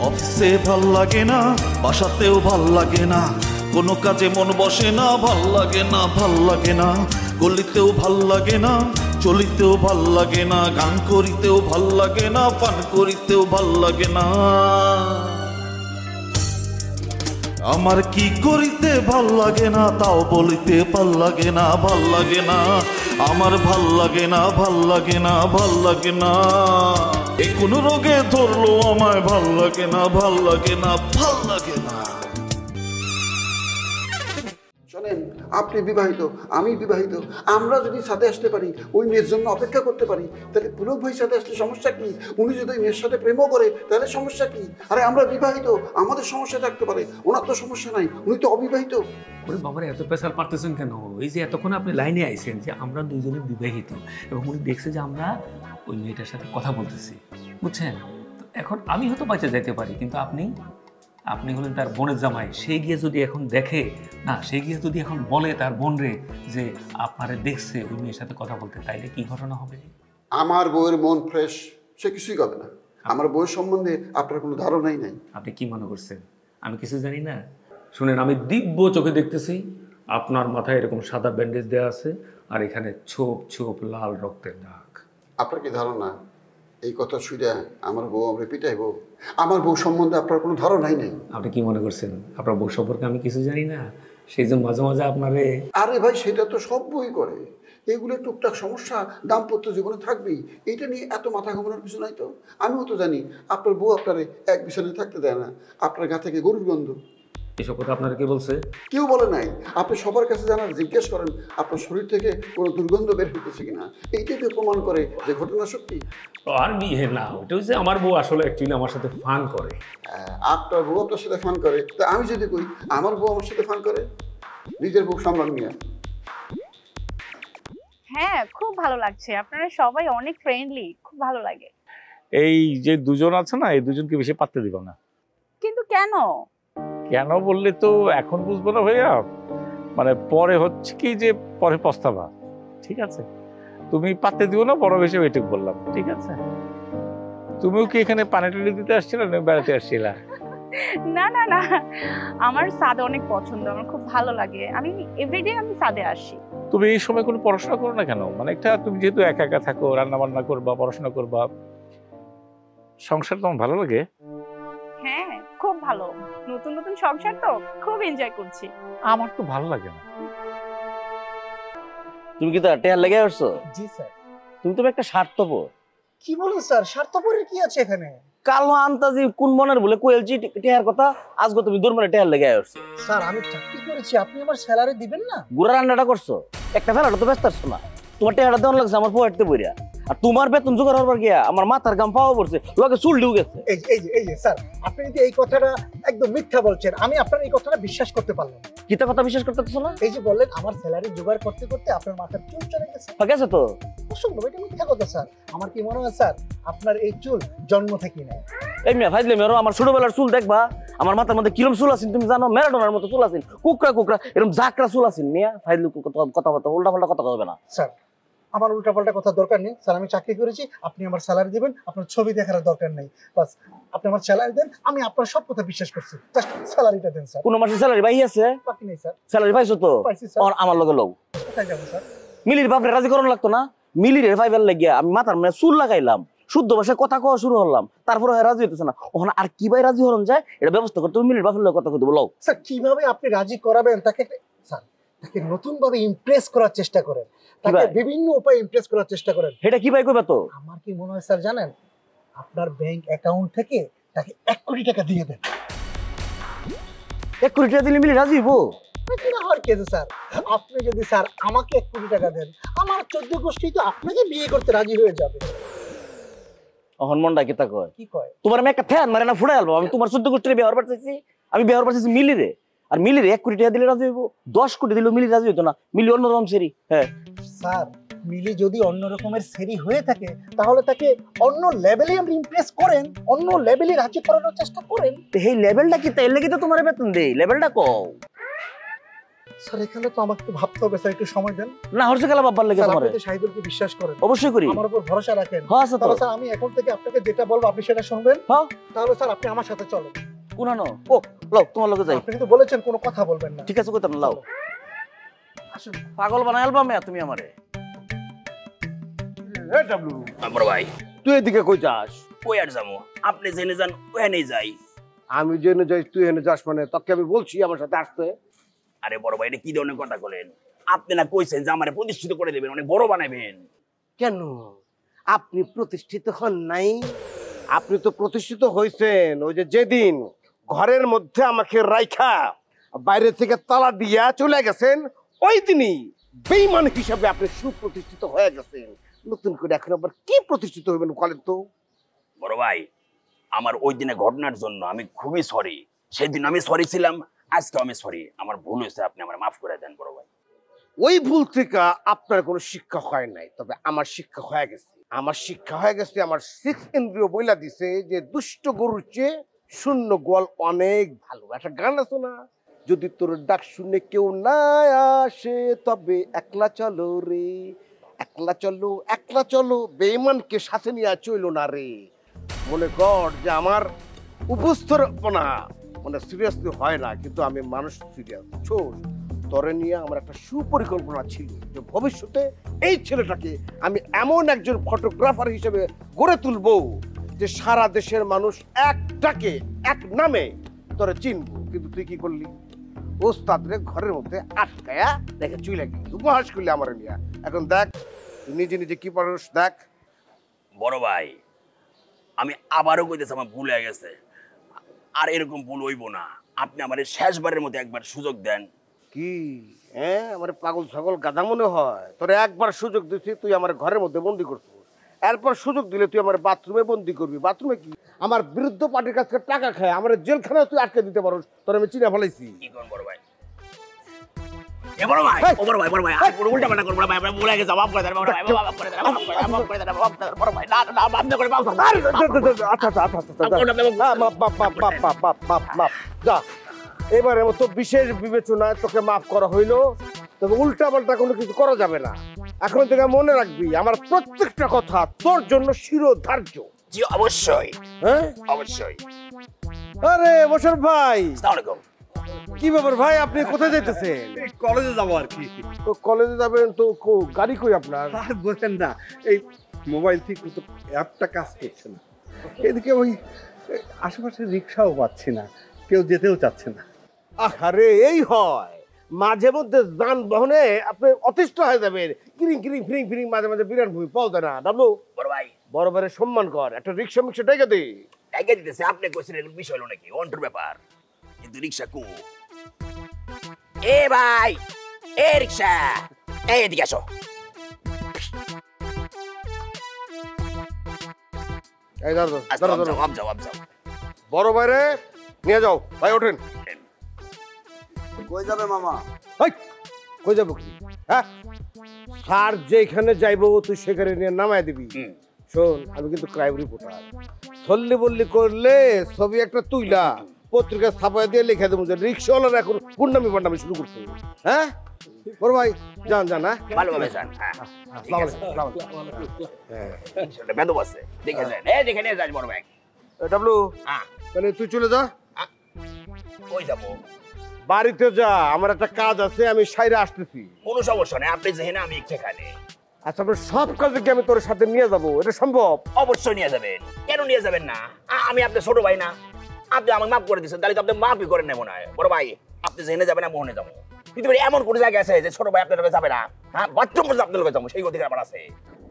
অফিসে ভাল লাগে না, বাসাতেও ভাল লাগে না, কোনো কাজে মন বসে না, ভাল লাগে না, ভাল লাগে না, গলিতেও ভাল লাগে না, চলিতেও ভাল লাগে না, গান করিতেও ভাল লাগে না, পান করিতেও ভাল লাগে না। আমার কি করিতে ভাল লাগে না, তাও বলিতে ভাল লাগে না, ভাল লাগে না, আমার ভাল লাগে না, ভাল লাগে না, ভাল লাগে না। এ কোন রোগে ধরলো আমায়, ভাল লাগে না, ভাল লাগে না, ভাল লাগে না। শোনেন, আপনি বিবাহিত, আমি বিবাহিত, আমরা যদি সাথে আসতে পারি, ওই মেয়ের জন্য অপেক্ষা করতে পারি, তাহলে পুলক ভাই সাথে আসলে সমস্যা কি? উনি যদি ওই মেয়ের সাথে প্রেমও করে তাহলে সমস্যা কি? আরে আমরা বিবাহিত, আমাদের সমস্যা থাকতে পারে, ওনার তো সমস্যা নাই, উনি তো অবিবাহিত। ওরে বাবারে, এত পেশাল পারতেছেন কেন? এই যে এতক্ষণ আপনি লাইনে আইছেন যে আমরা দুইজনে বিবাহিত, এবং উনি দেখছে যে আমরা ওই মেয়েটার সাথে কথা বলতেছি, বুঝছেন? তো এখন আমি হয়তো বাঁচা যাইতে পারি, কিন্তু আপনি হলেন তার বোনের জামাই। সে গিয়ে যদি এখন দেখে না, সে গিয়ে যদি এখন বলে তার বোনরে যে আপনারে দেখছে ওই মেয়ের সাথে কথা বলতে, তাইলে কি ঘটনা হবে? আমার বউয়ের মন ফ্রেশ, সে কিছুই করবে না। আমার বউয়ের সম্বন্ধে আপনার কোনো ধারণাই নাই। আপনি কি মনে করছেন আমি কিছু জানি না? শুনেন, আমি দিব্য চোখে দেখতেছি আপনার মাথায় এরকম সাদা ব্যান্ডেজ দেওয়া আছে, আর এখানে ছোপ ছোপ লাল রক্তের দাগ। আপনার কি ধারণা এই কথা শুনে আমার বউ আমরা পিটাইব? আমার বউ সম্বন্ধে আপনার কোনো ধারণাই নেই। আপনি কি মনে করছেন আপনার বউ সম্পর্কে আমি কিছু জানি না? সেই জন্য মাঝে মাঝে আপনারে... আরে ভাই, সেটা তো সব বই করে। এগুলো টুকটাক সমস্যা দাম্পত্য জীবনে থাকবেই, এটা নিয়ে এত মাথা ঘামানোর কিছু নাই তো। আমিও তো জানি আপনার বউ আপনারে এক বিছানায় থাকতে দেয় না, আপনার গা থেকে গরুর গন্ধ। এসব কথা আপনারা কে বলছে? কেউ বলে নাই। আপনি সবার কাছে জানার জিজ্ঞেস করেন আপনার শরীর থেকে কোনো দুর্গন্ধ বের হইতেছে কিনা, এইটাকে প্রমাণ করে যে ঘটনা সত্যি। আর বিয়ে না, ওইটা হচ্ছে আমার বউ আসলে অ্যাকচুয়ালি আমার সাথে ফান করে। আপনার বউ আপনার সাথে ফান করে, তা আমি যদি কই আমার বউ আমার সাথে ফান করে, নিজের বউ সামলান নিয়ে। হ্যাঁ, খুব ভালো লাগছে, আপনারা সবাই অনেক ফ্রেন্ডলি, খুব ভালো লাগে। এই যে দুজন আছে না, এই দুজনকে বেশি পাত্তা দিব না। কিন্তু কেন? কেন বললে তো এখন বুঝবো না ভাইয়া, মানে পরে হচ্ছে কি যে পরে পস্তাবা। ঠিক আছে, তুমি পাত্তা দিও না, বড় বেশি ওইটুক বললাম, ঠিক আছে? তুমিও কি এখানে পানি টানি দিতে আসছিলে না বেড়াতে আসছিলা? না না না, আমার সাদে অনেক পছন্দ, আমার খুব ভালো লাগে, আমি এভরিডে আমি সাদে আসি। তুমি এই সময় কোনো পড়াশোনা করো না কেন? মানে একটা তুমি যেহেতু একা একা থাকো, রান্না বান্না করবা, পড়াশোনা করবা, সংসার তোমার ভালো লাগে? হ্যাঁ, খুব ভালো, নতুন নতুন সংসার তো খুব এনজয় করছি। আমার তো ভালো লাগে না। তুমি কি তো টেয়ার লেগে আসছো? জি স্যার। তুমি তো একটা স্বার্থপর। কি বলেন স্যার, স্বার্থপরের কি আছে এখানে? কালো আন্তাজি কোন মনের বলে কোয়েলজি টেয়ার কথা, আজকে তুমি দূরমানে টেয়ার লেগে আসছো। স্যার, আমি চাকরি করেছি, আপনি আমার স্যালারি দিবেন না? গুড়া রান্নাটা করছো, একটা ফেলাটা তো ব্যস্ত আসছো না। তোমার টেয়ারটা দেওয়ার লাগছে আমার পয়েন্টে বইরা, আর তোমার বেতন জোগাড় হবার গিয়া আমার মাথার গাম পাওয়া পড়ছে, লোকে চুল ঢুকে গেছে। এই যে স্যার, আপনি যদি এই কথাটা একদম মিথ্যা বলছেন, আমি আপনার এই কথাটা বিশ্বাস করতে পারলাম না। কিতা কথা বিশ্বাস করতেছো না? এই যে বললেন আমার স্যালারি জোগাড় করতে করতে আপনার মাথার চুল চলে গেছে। গেছে তো অসম্ভব, এটা মিথ্যা কথা স্যার। আমার কি মনে হয় স্যার, আপনার এই চুল জন্ম থেকেই নাই। এই মিয়া ফাইজলে মেরো, আমার ছোটবেলার চুল দেখবা, আমার মাথার মধ্যে কিরম চুল আছেন তুমি জানো? ম্যারাডোনার মতো চুল আছেন, কুকরা কুকরা এরকম ঝাঁকড়া চুল আছেন। মিয়া ফাইজলে কথা বলতে উল্টা পাল্টা কথা হবে না স্যার। আমার উল্টাপাল্টা কথা দরকার নেই স্যার, আমি চাকরি করেছি, আপনি আমার স্যালারি দিবেন, আপনার ছবি দেখার দরকার নেই। বাস আপনি আমার স্যালারি দেন, আমি আপনার সব কথা বিশ্বাস করছি, জাস্ট স্যালারিটা দেন স্যার। কোন মাসে স্যালারি পাই আছে? বাকি নেই স্যার। স্যালারি পাইছো তো? পাইছি স্যার। আর আমার লগে লও। কোথায় যাবো স্যার? মিলির বাপরে রাজি করানো লাগতো না? মিলির ফাইবার লাগিয়া আমি মাথার মানে চুল লাগাইলাম, শুদ্ধ ভাষায় কথা কওয়া শুরু হলাম, তারপরে রাজি হইতেছে না। ওখানে আর কি ভাই রাজি হরণ যায়, এটা ব্যবস্থা করতে মিলির বাপের লগে কথা কইতে বলো। স্যার, কিভাবে আপনি রাজি করাবেন তাকে? স্যার, তাকে নতুন ভাবে ইমপ্রেস করার চেষ্টা করেন, তাকে বিভিন্ন উপায়ে ইমপ্রেস করার চেষ্টা করেন। এটা কি ভাই কইবা তো? আমার কি মনে হয় স্যার জানেন, আপনার ব্যাংক অ্যাকাউন্ট থেকে তাকে 1 কোটি টাকা দিয়ে দেন। 1 কোটি টাকা দিলে মিলি রাজি হবো? স্যার, আপনি যদি স্যার আমাকে 1 কোটি টাকা দেন, আমার 14 গোষ্ঠী তো আপনাকে বিয়ে করতে রাজি হয়ে যাবে। অহন মন্ডা কিতা কয়? কি কয়? তোমার আমি একটা ফ্যান মারে না ফুড়াই আলবো। আমি তোমার 14 গোষ্ঠীর বিয়ে হবার চাইছি, আমি বিয়ে হবার চাইছি মিলিরে, আর মিলির 1 কোটি টাকা দিলে রাজি হইব? 10 কোটি দিলেও মিলি রাজি হইতো না। মিলি অন্যরকম সেরি। হ্যাঁ স্যার, মিলি যদি অন্য রকমের সেরি হয়ে থাকে, তাহলে তাকে অন্য লেভেলে আপনি ইমপ্রেস করেন, অন্য লেভেলে রাজি করানোর চেষ্টা করেন। এই লেভেলটা কি? তাইলে কি তো তোমার বেতন দেই, লেভেলটা কও। স্যার এখানে তো আমাকে একটু ভাবতে হবে স্যার, একটু সময় দেন। না হরছে খেলা বাবার লেগে স্যার তোমার আপনি তো শাহিদুলকে বিশ্বাস করেন, অবশ্যই করি। আমার উপর ভরসা রাখেন। হ্যাঁ আছে তো। তাহলে স্যার আমি এখন থেকে আপনাকে যেটা বলবো আপনি সেটা শুনবেন। হ্যাঁ। তাহলে স্যার আপনি আমার সাথে চলেন। কোনানো ও লও তোমার লগে যাই। আপনি কিন্তু বলেছেন কোনো কথা বলবেন না। ঠিক আছে কইতাম না, লাও। আসুন। পাগল বানাই আলবামে তুমি আমারে। এ ডাবলু, বড় ভাই তুই এদিকে কই যাস? কই আর যাবো, আপনি জেনে যান ওখানেই যাই। আমি জেনে যাই তুই এনে যাস মানে? তোকে আমি বলছি আমার সাথে আসতে। আরে বড় ভাই এটা কি ধরনের কথা বলেন? আপনি না কইছেন যে আমারে প্রতিষ্ঠিত করে দেবেন, অনেক বড় বানাবেন। কেন আপনি প্রতিষ্ঠিত হন নাই? আপনি তো প্রতিষ্ঠিত হয়েছেন ওই যে যেদিন ঘরের মধ্যে আমাকে রাইখা বাইরে থেকে তালা দিয়া চলে গেছেন, ওই দিনই বেঈমান হিসাবে আপনি সুপ্রতিষ্ঠিত হয়ে গেছেন। নতুন করে এখন আবার কি প্রতিষ্ঠিত হইবেন বলেন তো? বড় ভাই আমার ওই দিনে ঘটনার জন্য আমি খুবই সরি। সেদিন আমি সরি ছিলাম, আজকে আমি সরি। আমার ভুল হয়েছে, আপনি আমার মাফ করে দেন বড় ভাই। ওই ভুল থেকে আপনার কোনো শিক্ষা হয় নাই, তবে আমার শিক্ষা হয়ে গেছে। আমার শিক্ষা হয়ে গেছে, আমার সিক্স ইন্দ্রিয় বইলা দিছে যে দুষ্ট গরুর চেয়ে শূন্য গোয়াল অনেক ভালো। একটা গান আছে না, যদি তোর ডাক শুনে কেউ না আসে তবে একলা চলো রে, একলা চলো একলা চলো, বেঈমানকে সাথে নিয়ে চইলো না রে। মনে কর যে আমার উপস্থরপনা মানে সিরিয়াসলি হয় না, কিন্তু আমি মানুষ সিরিয়াস। ছোট তরে নিয়ে আমার একটা সুপরিকল্পনা ছিল যে ভবিষ্যতে এই ছেলেটাকে আমি এমন একজন ফটোগ্রাফার হিসেবে গড়ে তুলবো যে সারা দেশের মানুষ একটাকে এক নামে তোরে চিনবো। কিন্তু তুই কি করলি? ওস্তাদরে ঘরের মধ্যে আটকায়া দেখে চুই লাগি, উপহাস করলি আমার নিয়ে। এখন দেখ তুই নিজে নিজে কি পারস, দেখ। বড় ভাই আমি আবারও কইতেছি আমার ভুল হয়ে গেছে, আর এরকম ভুল হইব না। আপনি আমার শেষবারের মধ্যে একবার সুযোগ দেন। কি হ্যাঁ আমার পাগল ছাগল গাধা মনে হয়? তোর একবার সুযোগ দিচ্ছি, তুই আমার ঘরের মধ্যে বন্দি করছিস। এরপর সুযোগ দিলে তুই আমার বাথরুমে বন্দি করবি। বাথরুমে কি আমার বিরুদ্ধ পার্টির কাছ থেকে টাকা খায় আমার জেলখানায় তুই আটকে দিতে পারোস? তোর আমি চিনে ফেলাইছি। কি করুন বড় ভাই? এ বড় ভাই, ও বড় ভাই, বড় ভাই আর পুরো উল্টা পাল্টা করব না ভাই, আমরা ভুলে গেছি, মাফ করে দেন বড় ভাই, মাফ করে দেন, মাফ করে দেন, মাফ করে দেন, মাফ করে দেন বড় ভাই। না না মাফ না করে মাফ করুন। আচ্ছা মাপ যা, এবারে মতো বিশেষ বিবেচনায় তোকে মাফ করা হইলো, তবে উল্টা পাল্টা কোনো কিছু করা যাবে না। এখন থেকে মনে রাখবি আমার প্রত্যেকটা কথা তোর জন্য শিরোধার্য। জি অবশ্যই, হ্যাঁ অবশ্যই। আরে বসর ভাই, আসসালামু আলাইকুম। কি ব্যাপার ভাই, আপনি কোথায় যাইতেছেন? কলেজে যাবো আর কি। তো কলেজে যাবেন তো গাড়ি কই আপনার? আর বলেন না, এই মোবাইল থেকে তো অ্যাপটা কাজ করছে না, এদিকে ওই আশেপাশে রিক্সাও পাচ্ছি না, কেউ যেতেও চাচ্ছে না। আরে এই হয় মাঝে মধ্যে যানবাহনে আপনি অতিষ্ঠ হয়ে যাবেন, কিরিং কিরিং ফিরিং ফিরিং মাঝে মাঝে বিরাট ভুই পাওয়া যায় না। ডাবলু বড় ভাই বড় ভাইয়ের সম্মান কর, একটা রিক্সা মিক্সা ডেকে দে। টাকা দিতেছে, আপনি কইছেন এর বিষয় হলো নাকি অন্টর ব্যাপার, কিন্তু রিকশা কো। এ ভাই, এ রিকশা, এই এদিকে আসো। এই দাঁড়া আস্তে দাঁড়া আপ দাঁড়া, যাও, আপ যাও, আপ যাও। বড় ভাইরে নিয়ে যাও। ভাই ওঠেন। কই যাবে মামা? হাই কই যাবো কি? হ্যাঁ স্যার যেখানে যাইবো তুই সেখানে নিয়ে নামায় দিবি। শোন আমি কিন্তু ক্রাইম রিপোর্টার, সল্লি বল্লি করলে ছবি একটা তুইলা পত্রিকা ছাপায় দিয়ে লিখে দেবো যে রিক্সাওয়ালারা এখন গুন্ডামি পান্ডামি শুরু করছে। হ্যাঁ বড় ভাই যান যান। হ্যাঁ ভালোভাবে যান। হ্যাঁ আসসালামু আলাইকুম। হ্যাঁ সেটা বেদব আছে, দেখে যান। এই দেখে নিয়ে যান বড় ভাই। ডাবলু হ্যাঁ তাহলে তুই চলে যা। কই যাবো? বাড়িতে যা, আমার একটা কাজ আছে, আমি সাইরে আসতেছি। কোনো সমস্যা নেই, আপনি যেখানে আমি সেখানে। আচ্ছা আপনার সব কাজে কি আমি তোর সাথে নিয়ে যাবো? এটা সম্ভব? অবশ্যই নিয়ে যাবেন, কেন নিয়ে যাবেন না? আমি আপনার ছোট ভাই না? আপনি আমাকে মাফ করে দিচ্ছেন, তাহলে তো আপনি মাফই করেন না মনে হয়। বড় ভাই আপনি যেখানে যাবেন আমি ওখানে যাবো। পৃথিবীর এমন কোন জায়গা আছে যে ছোট ভাই আপনার লোকে যাবে না? হ্যাঁ বাথরুম পর্যন্ত আপনার লোকে যাবো, সেই অধিকার আমার আছে।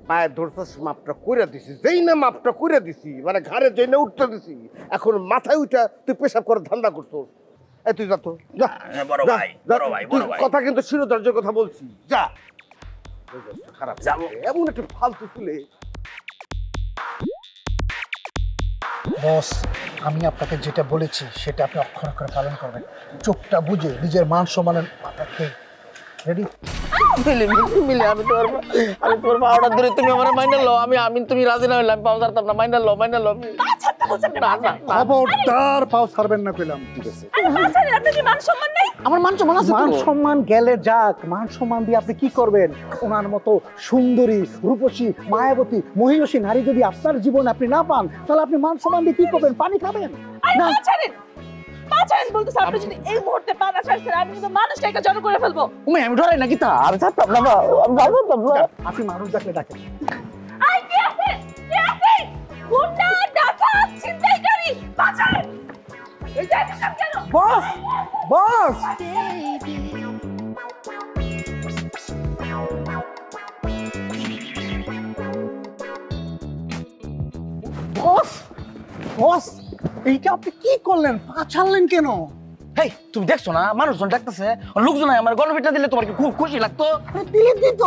পায়ে ধরছিস, মাপটা কইরা দিছি, যেই না মাপটা কইরা দিছি, মানে ঘাড়ে যেই না উঠতে দিছি, এখন মাথায় উঠা তুই পেশাব করে ধান্দা করছিস। এই তুই যা তো, যা বড় যা, ভাই, যা। বড় ভাই, তুই বড় ভাই। কথা কিন্তু শিরোধার্যের কথা বলছি, যা। খারাপ যাবো। এমন একটা ফালতু ছেলে। বস আমি আপনাকে যেটা বলেছি সেটা আপনি অক্ষর অক্ষরে পালন করবেন, চোখটা বুঝে নিজের মান সম্মানের মাথা খেয়ে রেডি? মিলে আমি তোমার পাউডার ধরে তুমি আমার মাইন্ডার লো, আমি তুমি রাজি না হইলে আমি পাও ছাড়তাম না। মাইন্ডার লো খবরদার পাও ছাড়বেন না কইলাম। ঠিক আছে, আমার মান সম্মান আছে। মান সম্মান গেলে যাক, মান সম্মান দিয়ে আপনি কি করবেন? ওনার মতো সুন্দরী, রূপসী, মায়াবতী, মহিষী নারী যদি আপনার জীবনে আপনি না পান, তাহলে আপনি মান সম্মান দিয়ে কি করবেন? পানি খাবেন না? আপনি যদি এই মুহূর্তে পানা ছাড়ছেন, আমি কিন্তু মানুষটাকে জড়ো করে ফেলবো। আমি ডরাই নাকি তা? আমি ছাড়তাম না, আমি ছাড়তাম না। আপনি মানুষ ডাকলে ডাকেন। আই কে আছে? কে আছে? গুন্ডা, ডাকাত, ছিনতাইকারী, বাঁচান! এই যাইতেছেন কেন? বস, বস, বস, বস, এইটা আপনি কি করলেন? পা ছাড়লেন কেন? হেই, তুমি দেখছো না মানুষজন ডাকতেছে, লোকজন আমার গণফিটনা দিলে তোমার কি খুব খুশি লাগতো? দিলে দিত,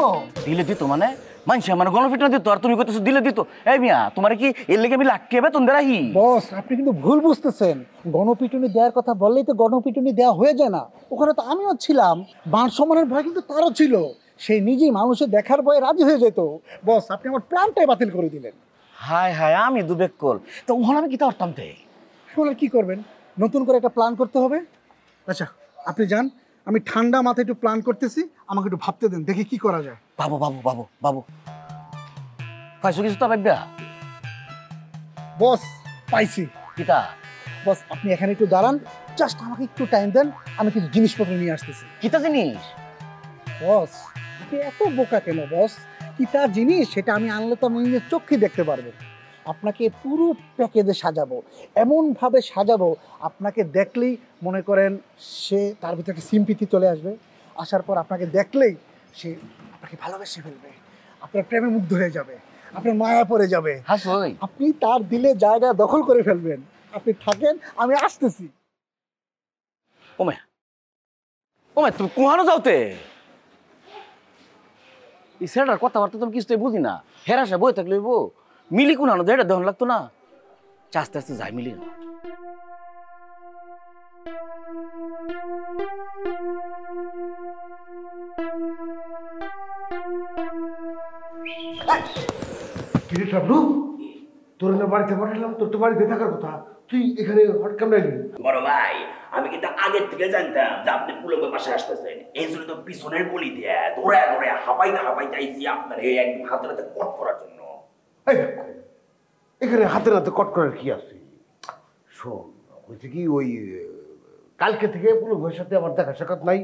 দিলে দিত মানে মানুষ আমার গণফিটনা দিত আর তুমি কইতেছো দিলে দিত। এই মিয়া, তোমার কি এর লেগে আমি লাখ টাকা বেতন দেরাহি? বস আপনি কিন্তু ভুল বুঝতেছেন। গণপিটুনি দেওয়ার কথা বললেই তো গণপিটুনি দেওয়া হয়ে যায় না। ওখানে তো আমিও ছিলাম, মান সম্মানের ভয় কিন্তু তারও ছিল। সে নিজেই মানুষের দেখার ভয়ে রাজি হয়ে যেত। বস আপনি আমার প্ল্যানটাই বাতিল করে দিলেন। হায় হায়, আমি দুবেক কল তো ওখানে আমি কি করতাম তে? শুনলে কি করবেন? নতুন করে একটা প্ল্যান করতে হবে। আচ্ছা আপনি যান, আমি ঠান্ডা মাথায় একটু প্ল্যান করতেছি, আমাকে একটু ভাবতে দেন, দেখি কি করা যায়। বাবু বাবু বাবু বাবু পাইছো কিছু তো ভাববা? বস পাইছি। কিতা? বস আপনি এখানে একটু দাঁড়ান, জাস্ট আমাকে একটু টাইম দেন, আমি কিছু জিনিসপত্র নিয়ে আসতেছি। কিতা জিনিস? বস আপনি এত বোকা কেন বস? কিতা জিনিস সেটা আমি আনলে তো আমি নিজের চোখে দেখতে পারবেন। আপনাকে পুরো প্যাকেজে সাজাবো, এমনভাবে সাজাবো আপনাকে দেখলেই মনে করেন সে তার ভিতরে একটা সিম্পিতি চলে আসবে। আসার পর আপনাকে দেখলেই সে আপনাকে ভালোবেসে ফেলবে, আপনার প্রেমে মুগ্ধ হয়ে যাবে, আপনার মায়া পড়ে যাবে। হাসই, আপনি তার দিলে জায়গা দখল করে ফেলবেন। আপনি থাকেন, আমি আসতেছি। ওমে ওমে তুমি কুহানো যাওতে? এই ছেলেটার কথাবার্তা তুমি কিছুই বুঝি না। হেরাসা বই থাকলে মিলি কুনানো এটা দেহন লাগতো না। আস্তে আস্তে যাই মিলি না। কিরে টাবলু, তোর না বাড়িতে পাঠালাম, তোর তো বাড়িতে থাকার কথা, তুই এখানে হট কামড়াইলি? বড় ভাই, আমি কিন্তু আগের থেকে জানতাম যে আপনি পুলকের পাশে আসতেছেন। এই জন্য তো পিছনের গলি দিয়ে দৌড়ে দৌড়ে হাঁপাইতে আইসি আপনার এই একদম হাতে হাতে কট করার জন্য। এই দেখো, এখানে হাতে নাতে কট করার কি আছে? শোন, হয়েছে কি ওই কালকে থেকে পুলক ভাইয়ের সাথে আমার দেখা সাক্ষাৎ নাই,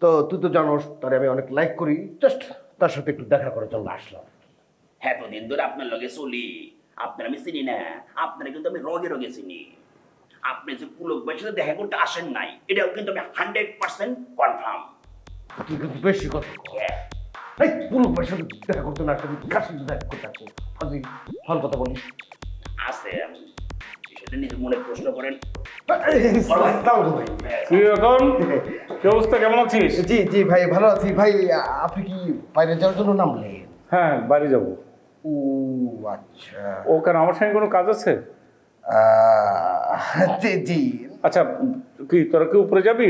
তো তুই তো জানোস তারে আমি অনেক লাইক করি, জাস্ট তার সাথে একটু দেখা করার জন্য আসলাম। এতদিন ধরে আপনার লগে চলি, আপনার আমি চিনি না, আপনারা কিন্তু আমি রগে রগে চিনি। আপনি যে পুলক ভাইয়ের সাথে দেখা করতে আসেন নাই, এটাও কিন্তু আমি 100% কনফার্ম। তুই কিন্তু বেশি কথা এই পুলক ভাইয়ের সাথে দেখা করতে না আসলে কার সাথে দেখা করতে আসবো? ফাজি ফল কথা বলিস আছে, সেটা নিজের মনে প্রশ্ন করেন। কি এখন কি অবস্থা, কেমন আছিস? জি জি ভাই, ভালো আছি ভাই। আপনি কি বাইরে যাওয়ার জন্য নামলেন? হ্যাঁ, বাড়ি যাবো। ও আচ্ছা, ও কেন, আমার সঙ্গে কোনো কাজ আছে? জি জি। আচ্ছা, কি তোরা কি উপরে যাবি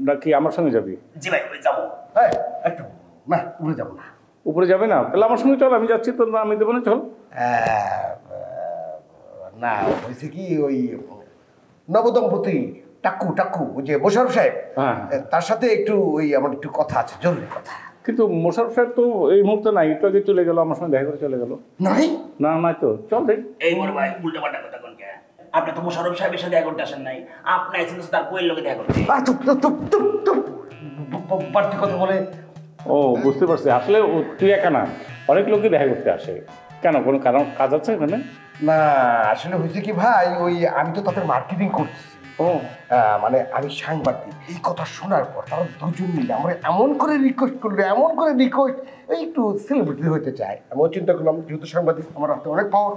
নাকি আমার সঙ্গে যাবি? জি ভাই, যাবো। হ্যাঁ একটু না, উপরে যাবো না। উপরে যাবে না? তাহলে আমার সঙ্গে চল, আমি যাচ্ছি, তোর আমি দেবো না, চল। না হয়েছে কি, ওই নবদম্পতি টাক্কু টাক্কু ওই যে মোশারফ সাহেব, হ্যাঁ তার সাথে একটু ওই আমার একটু কথা আছে, জরুরি কথা। কিন্তু মোশারফ সাহেব তো এই মুহূর্তে নাই, একটু আগে চলে গেল, আমার সঙ্গে দেখা করে চলে গেল। নাই না নাই তো, চল দেখ। এই বড় ভাই, উল্টা পাল্টা কথা কোন কে? আপনি তো মোশারফ সাহেবের সাথে দেখা করতে আসেন নাই, আপনি আইছেন তার বইয়ের লোকে দেখা করতে। বাড়তি কথা বলে। ও বুঝতে পারছি, আসলে তুই একা না, অনেক লোকই দেখা করতে আসে। কেন, কোনো কারণ কাজ আছে এখানে? না আসলে হয়েছে কি ভাই, ওই আমি তো তাদের মার্কেটিং করতেছি। ও মানে আমি সাংবাদিক, এই কথা শোনার পর তারা দুজন মিলে আমার এমন করে রিকোয়েস্ট করলো, এমন করে রিকোয়েস্ট, এই একটু সেলিব্রিটি হতে চায়। আমিও চিন্তা করলাম যেহেতু সাংবাদিক, আমার হাতে অনেক পাওয়ার,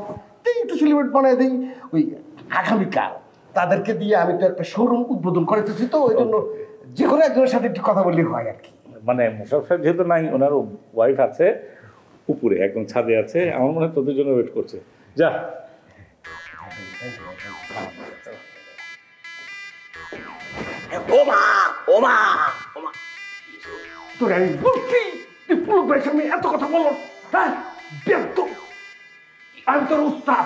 একটু সেলিব্রেট বানাই দিই। ওই আগামীকাল তাদেরকে দিয়ে আমি তো একটা শোরুম উদ্বোধন করেছি, তো ওই জন্য যে কোনো একজনের সাথে একটু কথা বললেই হয় আর কি। মানে মোশারফ সাহেব যেহেতু নাই, ওনার ওয়াইফ আছে উপরে, একদম ছাদে আছে, আমার মনে হয় তোদের জন্য ওয়েট করছে। যা। ওমা ওমা ওমা, তোর আমি বলছি তুই পুরো ভাইয়ের সামনে এত কথা বলো, হ্যাঁ ব্যর্থ। আমি তোর উস্তাদ,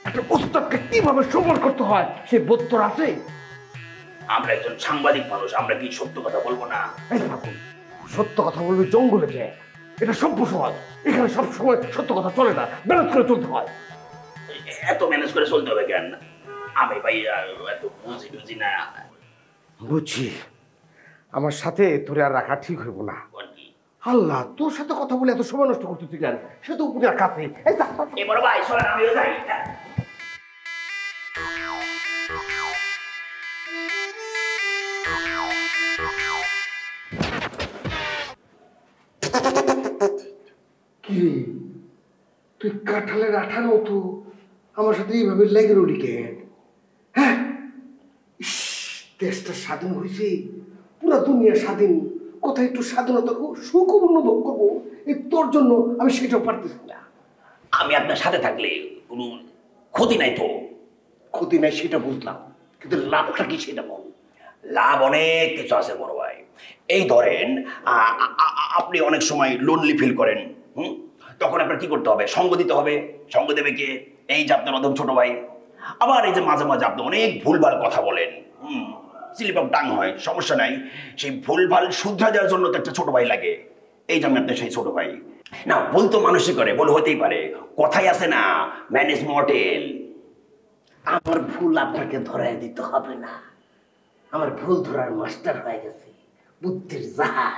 একটা উস্তাদকে কিভাবে সম্মান করতে হয় সে বোধ তোর আছে? আমরা একজন সাংবাদিক মানুষ, আমরা কি সত্য কথা বলবো না? এই দেখুন, সত্য কথা বলবে জঙ্গলে যায়, এটা সভ্য সমাজ, এখানে সব সময় সত্য কথা চলে না, ব্যালেন্স করে চলতে হয়। এত ম্যানেজ করে চলতে হবে কেন? আমি ভাই এত বুঝি টুঝি না। বুঝছি, আমার সাথে তোরে আর রাখা ঠিক হইব না। আল্লাহ, তোর সাথে কথা বলে এত সময় নষ্ট করতে তুই কেন? সে তো উপরে কাছে। এ বড় ভাই চলেন আমিও যাই। কি রে, তুই কাঁঠালের আঠার মতো আমার সাথে এইভাবে লেগে রলি কেন? হ্যাঁ, দেশটা স্বাধীন হয়েছে, পুরো দুনিয়া স্বাধীন, কোথায় একটু স্বাধীনতা সুখ অনুভব করবো, এই তোর জন্য আমি সেটাও পারতেছি না। আমি আপনার সাথে থাকলে কোনো ক্ষতি নাই তো? ক্ষতি নাই সেটা বুঝলাম, কিন্তু লাভটা কি সেটা বল। লাভ অনেক কিছু আছে বড় ভাই। এই ধরেন আপনি অনেক সময় লোনলি ফিল করেন, তখন আপনার কি করতে হবে? সঙ্গ দিতে হবে। সঙ্গ দেবে কে? এই যে আপনার অদম ছোট ভাই। আবার এই যে মাঝে মাঝে আপনি অনেক ভুলভাল কথা বলেন, স্লিপ অফ টাং হয়, সমস্যা নাই, সেই ভুলভাল শুধরা দেওয়ার জন্য তো একটা ছোট ভাই লাগে। এই যে আমি আপনার সেই ছোট ভাই। না, ভুল তো মানুষই করে, ভুল হতেই পারে, কথাই আছে না, ম্যানেজ মডেল। আমার ভুল আপনাকে ধরাই দিতে হবে না, আমার ভুল ধরার মাস্টার হয়ে গেছে, বুদ্ধির জাহাজ।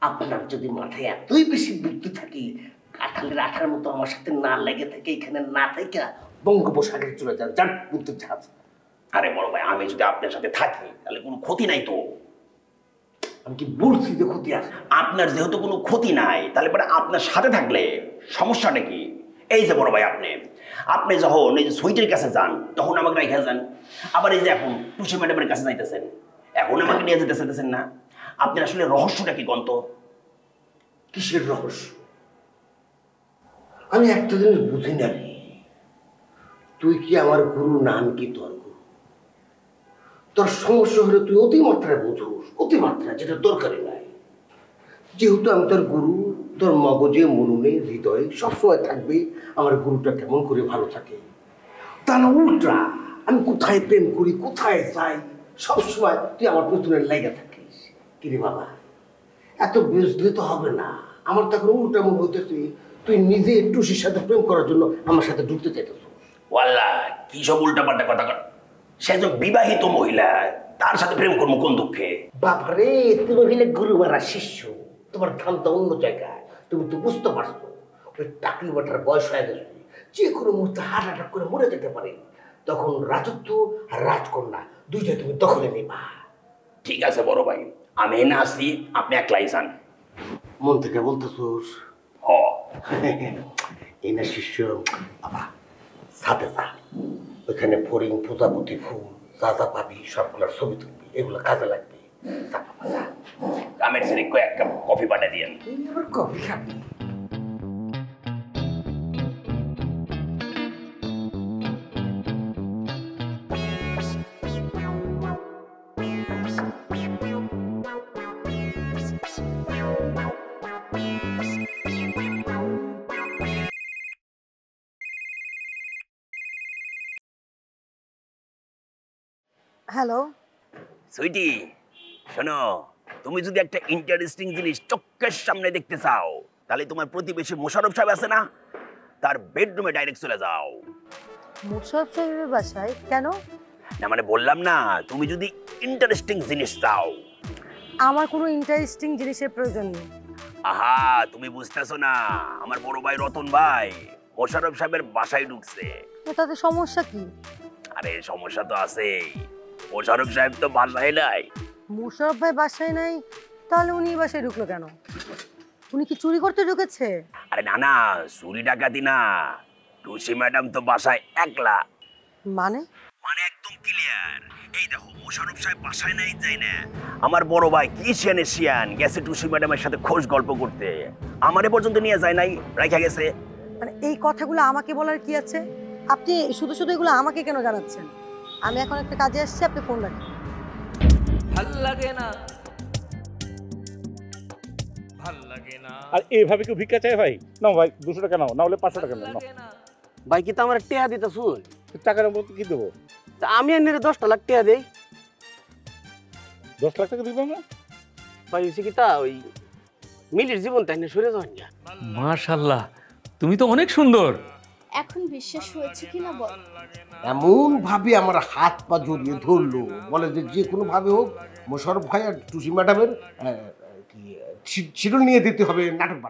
আপনার যদি মাথায় এতই বেশি বুদ্ধি থাকে, কাঁঠালের আঠার মতো আমার সাথে না লেগে থাকে, এখানে না থেকে বঙ্গোপসাগরে চলে যান, যান বুদ্ধির জাহাজ। আরে বড় ভাই, আমি যদি আপনার সাথে থাকি তাহলে কোনো ক্ষতি নাই তো? আমি কি বলছি যে ক্ষতি আছে? আপনার যেহেতু কোনো ক্ষতি নাই, তাহলে পরে আপনার সাথে থাকলে সমস্যাটা কি? এই যে বড় ভাই, আপনি যখন এই যে সুইটের কাছে যান তখন আমাকে রেখে যান, আবার এই যে এখন টুসি ম্যাডামের কাছে যাইতেছেন, এখন আমাকে নিয়ে যেতে চাইতেছেন না। আপনার আসলে রহস্যটা কি গন্ত? কিসের রহস্য? আমি একটা জিনিস বুঝি না রে, তুই কি আমার গুরু না আমি কি তোর গুরু? তোর সমস্যা হলে তুই অতিমাত্রায় বুঝোস, অতিমাত্রা, যেটা দরকারি নাই। যেহেতু আমি তোর গুরু, তোর মগজে মননে হৃদয়ে সবসময় থাকবে আমার গুরুটা কেমন করে ভালো থাকে। তা না উল্টা, আমি কোথায় প্রেম করি, কোথায় যাই, সবসময় তুই আমার পেছনে লেগে থাকিস। কিরে বাবা, এত বুঝলে তো হবে না। আমার তখন উল্টা মনে হইতেছে তুই নিজে টুসির সাথে প্রেম করার জন্য আমার সাথে ঢুকতে চাইতেছ। ওয়াল্লা, কি সব উল্টাপাল্টা কথা কর। সে একজন বিবাহিত মহিলা, তার সাথে প্রেম করবো কোন দুঃখে? বাবারে, তুমি হইলে গুরু মারা শিষ্য, তোমার ধান্দা অন্য জায়গায়। তুমি তো বুঝতে পারছো ওই টাকলি বাটার বয়স হয়ে গেছে, যে কোনো মুহূর্তে হার্ট অ্যাটাক করে মরে যেতে পারে। তখন রাজত্ব আর রাজকন্যা দুইটা তুমি দখলে নিবা। ঠিক আছে বড় ভাই, আমি এনে আসি, আপনি একলাই যান। মন থেকে বলতেছোস? হ। এই না শিষ্য, বাবা সাথে যা, ওইখানে ফরিং প্রজাপতি ফুল যা যা পাবি সবগুলোর ছবি তুলবি, এগুলো কাজে লাগবে। কামের ছেলে কয়েক কাপ কফি পাঠিয়ে দিয়েন। কফি খাবি? হ্যালো সুইটি, শোনো, তুমি যদি একটা ইন্টারেস্টিং জিনিস চোখের সামনে দেখতে চাও, তাহলে তোমার প্রতিবেশী মোশাররফ সাহেব আছে না, তার বেডরুমে ডাইরেক্ট চলে যাও। মোশাররফ সাহেবের বাসায় কেন? না মানে বললাম না, তুমি যদি ইন্টারেস্টিং জিনিস চাও। আমার কোনো ইন্টারেস্টিং জিনিসের প্রয়োজন নেই। আহা, তুমি বুঝতেছো না, আমার বড় ভাই রতন ভাই মোশাররফ সাহেবের বাসায় ঢুকছে। তাতে সমস্যা কি? আরে সমস্যা তো আছেই, মোশাররফ সাহেব তো বাসায় নাই। মোশাররফ ভাই বাসায় নাই, তাহলে উনি বাসায় ঢুকলো কেন? উনি কি চুরি করতে ঢুকেছে? আরে না না, চুরি ডাকাতি না, টুসি ম্যাডাম তো বাসায় একলা। মানে? মানে একদম ক্লিয়ার। এই দেখো, মোশাররফ সাহেব বাসায় নাই, যাই না, আমার বড় ভাই কি শিয়ান গেছে টুসি ম্যাডামের সাথে খোঁজ গল্প করতে, আমারে পর্যন্ত নিয়ে যায় নাই, রাখা গেছে। মানে এই কথাগুলো আমাকে বলার কি আছে? আপনি শুধু শুধু এগুলো আমাকে কেন জানাচ্ছেন? আমি এখন একটা কাজে আসছি, আপনি ফোন রাখেন। ভাল লাগে না আর এইভাবে কেউ ভিক্ষা চায় ভাই? নাও ভাই 200 টাকা নাও, না হলে 500 টাকা নাও। ভাই কি তো আমার টেহা দিতে শুন, টাকার মতো কি দেবো? আমি এনে 10 লাখ টেহা দেই। 10 লাখ টাকা দিবেন না ভাই? হয়েছে কি তা ওই মিলির জীবন তাই সরে যাওয়ান না। মাশাআল্লাহ, তুমি তো অনেক সুন্দর। এখন বিশ্বাস হয়েছে কিনা বল। এমন ভাবে আমার হাত পা জড়িয়ে ধরলো, বলে যে কোনো ভাবে হোক মোশাররফ ভাই আর টুসি ম্যাডামের শিডিউল নিয়ে দিতে হবে নাটক।